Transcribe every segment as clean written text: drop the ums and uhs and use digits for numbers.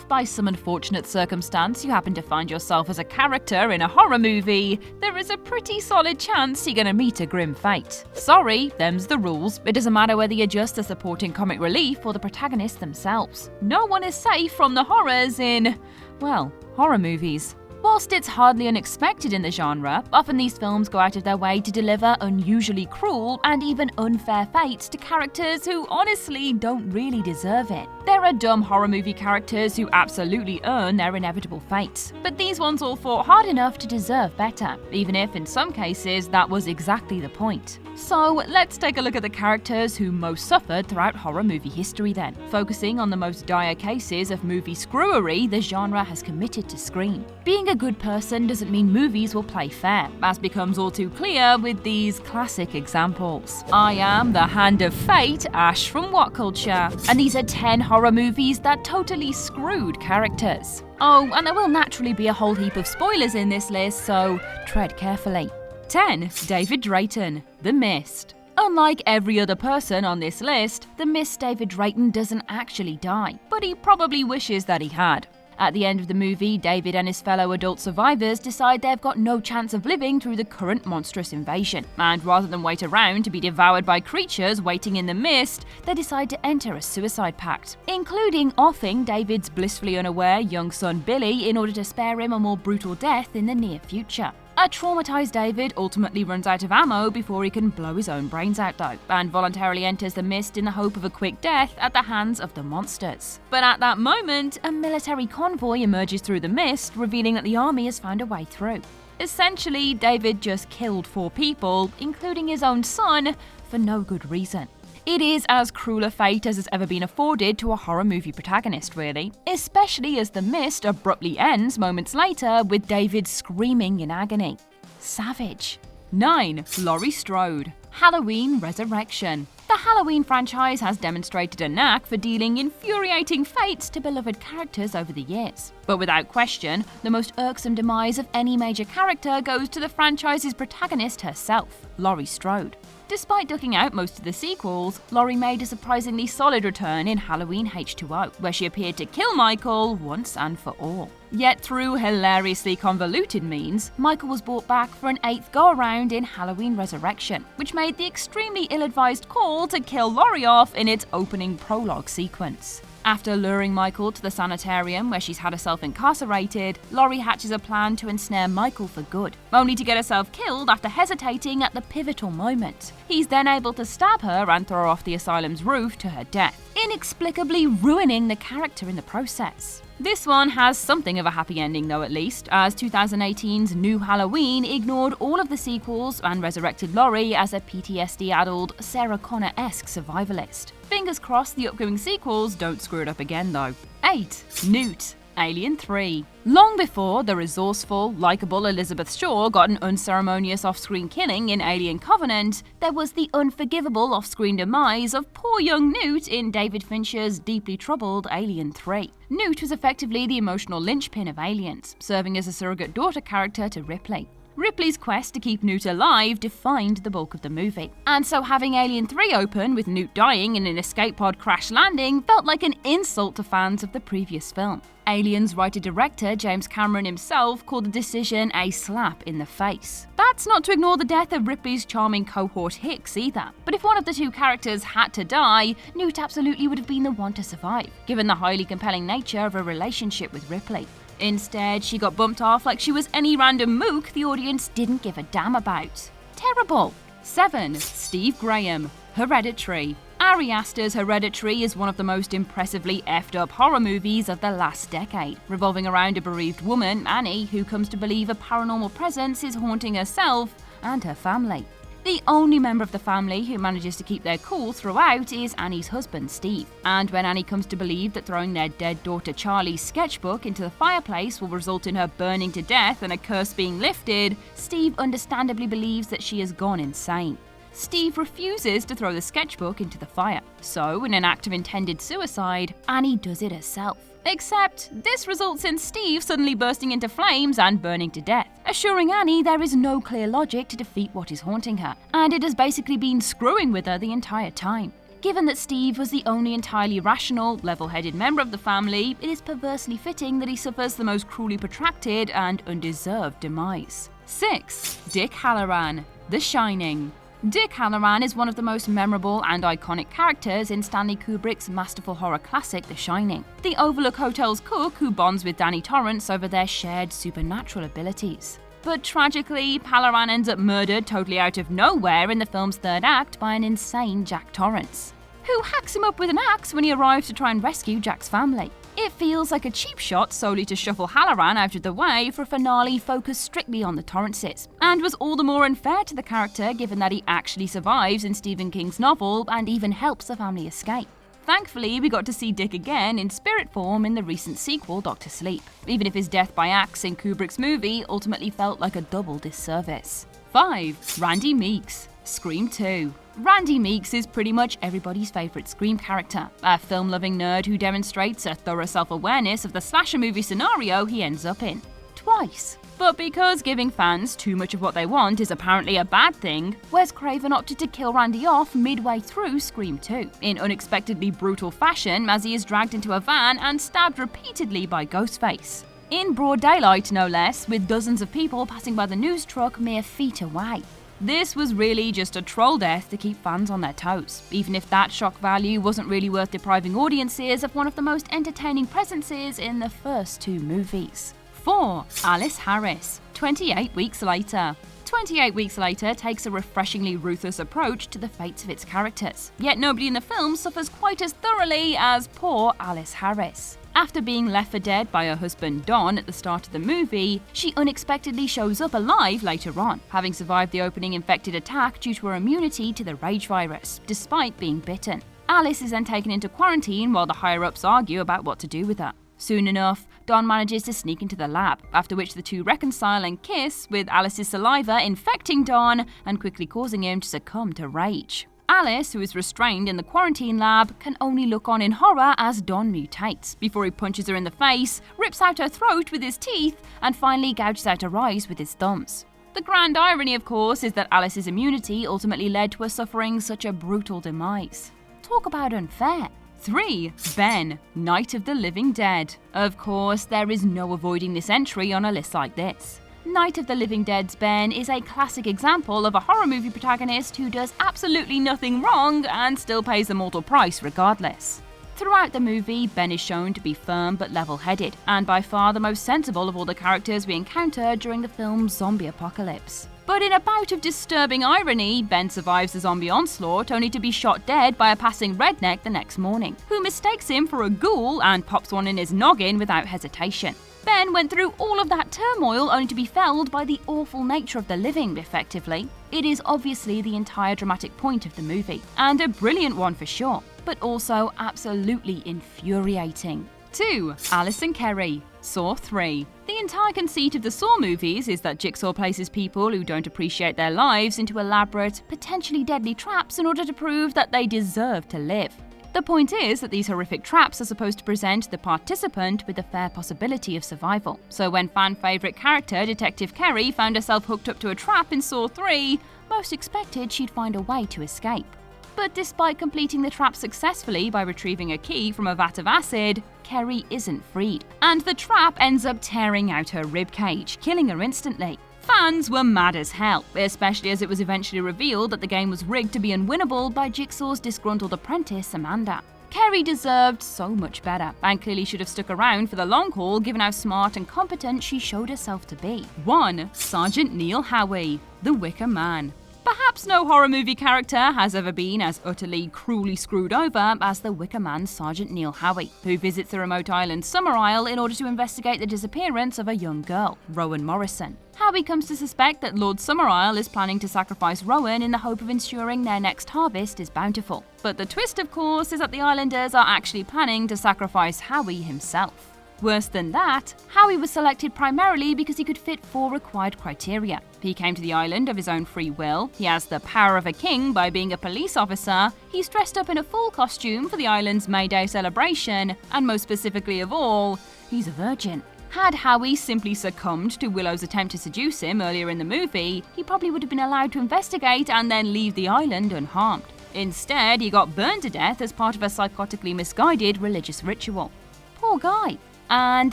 If by some unfortunate circumstance you happen to find yourself as a character in a horror movie, there is a pretty solid chance you're gonna meet a grim fate. Sorry, them's the rules. It doesn't matter whether you're just a supporting comic relief or the protagonists themselves. No one is safe from the horrors in, well, horror movies. Whilst it's hardly unexpected in the genre, often these films go out of their way to deliver unusually cruel and even unfair fates to characters who honestly don't really deserve it. There are dumb horror movie characters who absolutely earn their inevitable fate, but these ones all fought hard enough to deserve better, even if in some cases that was exactly the point. So let's take a look at the characters who most suffered throughout horror movie history then, focusing on the most dire cases of movie screwery the genre has committed to screen. Being a good person doesn't mean movies will play fair, as becomes all too clear with these classic examples. I am the Hand of Fate, Ash from What Culture, and these are 10 horror movies that totally screwed characters. Oh, and there will naturally be a whole heap of spoilers in this list, so tread carefully. 10. David Drayton, The Mist. Unlike every other person on this list, the Mist David Drayton doesn't actually die, but he probably wishes that he had. At the end of the movie, David and his fellow adult survivors decide they've got no chance of living through the current monstrous invasion, and rather than wait around to be devoured by creatures waiting in the mist, they decide to enter a suicide pact, including offing David's blissfully unaware young son Billy in order to spare him a more brutal death in the near future. A traumatized David ultimately runs out of ammo before he can blow his own brains out though, and voluntarily enters the mist in the hope of a quick death at the hands of the monsters. But at that moment, a military convoy emerges through the mist, revealing that the army has found a way through. Essentially, David just killed 4 people, including his own son, for no good reason. It is as cruel a fate as has ever been afforded to a horror movie protagonist, really, especially as the mist abruptly ends moments later with David screaming in agony. Savage. 9. Laurie Strode, Halloween Resurrection. The Halloween franchise has demonstrated a knack for dealing infuriating fates to beloved characters over the years. But without question, the most irksome demise of any major character goes to the franchise's protagonist herself, Laurie Strode. Despite ducking out most of the sequels, Laurie made a surprisingly solid return in Halloween H2O, where she appeared to kill Michael once and for all. Yet through hilariously convoluted means, Michael was brought back for an 8th go-around in Halloween Resurrection, which made the extremely ill-advised call to kill Laurie off in its opening prologue sequence. After luring Michael to the sanitarium where she's had herself incarcerated, Laurie hatches a plan to ensnare Michael for good, only to get herself killed after hesitating at the pivotal moment. He's then able to stab her and throw her off the asylum's roof to her death, inexplicably ruining the character in the process. This one has something of a happy ending though, at least, as 2018's New Halloween ignored all of the sequels and resurrected Laurie as a PTSD-addled, Sarah Connor-esque survivalist. Fingers crossed the upcoming sequels don't screw it up again though. 8. Newt, Alien 3. Long before the resourceful, likeable Elizabeth Shaw got an unceremonious off-screen killing in Alien Covenant, there was the unforgivable off-screen demise of poor young Newt in David Fincher's deeply troubled Alien 3. Newt was effectively the emotional linchpin of Aliens, serving as a surrogate daughter character to Ripley. Ripley's quest to keep Newt alive defined the bulk of the movie. And so having Alien 3 open with Newt dying in an escape pod crash landing felt like an insult to fans of the previous film. Alien's writer-director James Cameron himself called the decision a slap in the face. That's not to ignore the death of Ripley's charming cohort Hicks either. But if one of the 2 characters had to die, Newt absolutely would have been the one to survive, given the highly compelling nature of a relationship with Ripley. Instead, she got bumped off like she was any random mook the audience didn't give a damn about. Terrible. 7. Steve Graham, Hereditary. Ari Aster's Hereditary is one of the most impressively effed up horror movies of the last decade, revolving around a bereaved woman, Annie, who comes to believe a paranormal presence is haunting herself and her family. The only member of the family who manages to keep their cool throughout is Annie's husband, Steve. And when Annie comes to believe that throwing their dead daughter Charlie's sketchbook into the fireplace will result in her burning to death and a curse being lifted, Steve understandably believes that she has gone insane. Steve refuses to throw the sketchbook into the fire. So, in an act of intended suicide, Annie does it herself. Except, this results in Steve suddenly bursting into flames and burning to death, assuring Annie there is no clear logic to defeat what is haunting her, and it has basically been screwing with her the entire time. Given that Steve was the only entirely rational, level-headed member of the family, it is perversely fitting that he suffers the most cruelly protracted and undeserved demise. 6. Dick Hallorann, The Shining. Dick Hallorann is one of the most memorable and iconic characters in Stanley Kubrick's masterful horror classic The Shining, the Overlook Hotel's cook who bonds with Danny Torrance over their shared supernatural abilities. But tragically, Hallorann ends up murdered totally out of nowhere in the film's third act by an insane Jack Torrance, who hacks him up with an axe when he arrives to try and rescue Jack's family. It feels like a cheap shot solely to shuffle Hallorann out of the way for a finale focused strictly on the Torrances, and was all the more unfair to the character given that he actually survives in Stephen King's novel and even helps the family escape. Thankfully, we got to see Dick again in spirit form in the recent sequel, Dr. Sleep, even if his death by axe in Kubrick's movie ultimately felt like a double disservice. 5. Randy Meeks, Scream 2. Randy Meeks is pretty much everybody's favourite Scream character, a film-loving nerd who demonstrates a thorough self-awareness of the slasher movie scenario he ends up in. Twice. But because giving fans too much of what they want is apparently a bad thing, Wes Craven opted to kill Randy off midway through Scream 2, in unexpectedly brutal fashion as he is dragged into a van and stabbed repeatedly by Ghostface. In broad daylight, no less, with dozens of people passing by the news truck mere feet away. This was really just a troll death to keep fans on their toes, even if that shock value wasn't really worth depriving audiences of one of the most entertaining presences in the first two movies. 4. Alice Harris, 28 Weeks Later. 28 Weeks Later takes a refreshingly ruthless approach to the fates of its characters, yet nobody in the film suffers quite as thoroughly as poor Alice Harris. After being left for dead by her husband Don at the start of the movie, she unexpectedly shows up alive later on, having survived the opening infected attack due to her immunity to the rage virus, despite being bitten. Alice is then taken into quarantine while the higher-ups argue about what to do with her. Soon enough, Don manages to sneak into the lab, after which the two reconcile and kiss, with Alice's saliva infecting Don and quickly causing him to succumb to rage. Alice, who is restrained in the quarantine lab, can only look on in horror as Don mutates, before he punches her in the face, rips out her throat with his teeth, and finally gouges out her eyes with his thumbs. The grand irony, of course, is that Alice's immunity ultimately led to her suffering such a brutal demise. Talk about unfair. 3. Ben, Night of the Living Dead. Of course, there is no avoiding this entry on a list like this. Night of the Living Dead's Ben is a classic example of a horror movie protagonist who does absolutely nothing wrong and still pays the mortal price regardless. Throughout the movie, Ben is shown to be firm but level-headed, and by far the most sensible of all the characters we encounter during the film's zombie apocalypse. But in a bout of disturbing irony, Ben survives the zombie onslaught only to be shot dead by a passing redneck the next morning, who mistakes him for a ghoul and pops one in his noggin without hesitation. Ben went through all of that turmoil only to be felled by the awful nature of the living, effectively. It is obviously the entire dramatic point of the movie, and a brilliant one for sure, but also absolutely infuriating. 2. Alice and Kerry, Saw 3. The entire conceit of the Saw movies is that Jigsaw places people who don't appreciate their lives into elaborate, potentially deadly traps in order to prove that they deserve to live. The point is that these horrific traps are supposed to present the participant with a fair possibility of survival. So when fan-favourite character Detective Kerry found herself hooked up to a trap in Saw 3, most expected she'd find a way to escape. But despite completing the trap successfully by retrieving a key from a vat of acid, Kerry isn't freed, and the trap ends up tearing out her ribcage, killing her instantly. Fans were mad as hell, especially as it was eventually revealed that the game was rigged to be unwinnable by Jigsaw's disgruntled apprentice, Amanda. Kerry deserved so much better, and clearly should have stuck around for the long haul given how smart and competent she showed herself to be. 1. Sergeant Neil Howie, The Wicker Man. Perhaps no horror movie character has ever been as utterly, cruelly screwed over as the Wicker Man's Sergeant Neil Howie, who visits the remote island Summer Isle in order to investigate the disappearance of a young girl, Rowan Morrison. Howie comes to suspect that Lord Summer Isle is planning to sacrifice Rowan in the hope of ensuring their next harvest is bountiful. But the twist, of course, is that the islanders are actually planning to sacrifice Howie himself. Worse than that, Howie was selected primarily because he could fit 4 required criteria. He came to the island of his own free will, he has the power of a king by being a police officer, he's dressed up in a full costume for the island's May Day celebration, and most specifically of all, he's a virgin. Had Howie simply succumbed to Willow's attempt to seduce him earlier in the movie, he probably would have been allowed to investigate and then leave the island unharmed. Instead, he got burned to death as part of a psychotically misguided religious ritual. Poor guy. And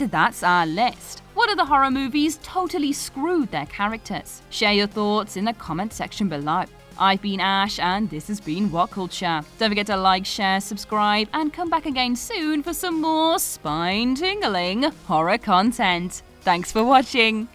that's our list. What other horror movies totally screwed their characters? Share your thoughts in the comment section below. I've been Ash, and this has been What Culture. Don't forget to like, share, subscribe, and come back again soon for some more spine-tingling horror content. Thanks for watching.